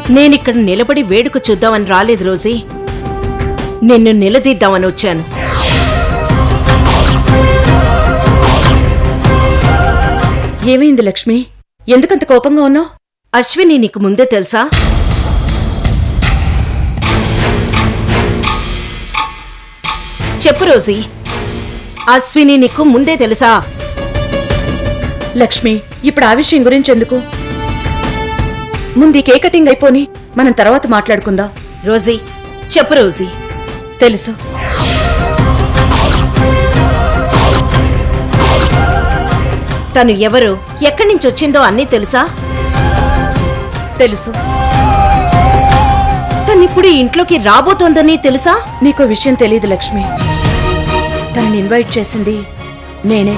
నేనిక్కడ నిలబడి వేడుక చూద్దామని రాలేదు రోజీ, నిన్ను నిలదీద్దామని వచ్చాను. ఏమైంది లక్ష్మి? ఎందుకంత కోపంగా ఉన్నావు? అశ్విని నీకు ముందే తెలుసా? చెప్పు రోజీ, అశ్విని నీకు ముందే తెలుసా? లక్ష్మి, ఇప్పుడు ఆ విషయం గురించి ఎందుకు? ముందు ఈ కేక్ కటింగ్ అయిపోని మనం తర్వాత మాట్లాడుకుందాం. రోజీ చెప్పు రోజీ. తెలుసు. తను ఎవరు, ఎక్కడి నుంచి వచ్చిందో అన్నీ తెలుసా? తెలుసు. తనిప్పుడు ఈ ఇంట్లోకి రాబోతోందని తెలుసా? నీకో విషయం తెలీదు లక్ష్మి, తనని ఇన్వైట్ చేసింది నేనే.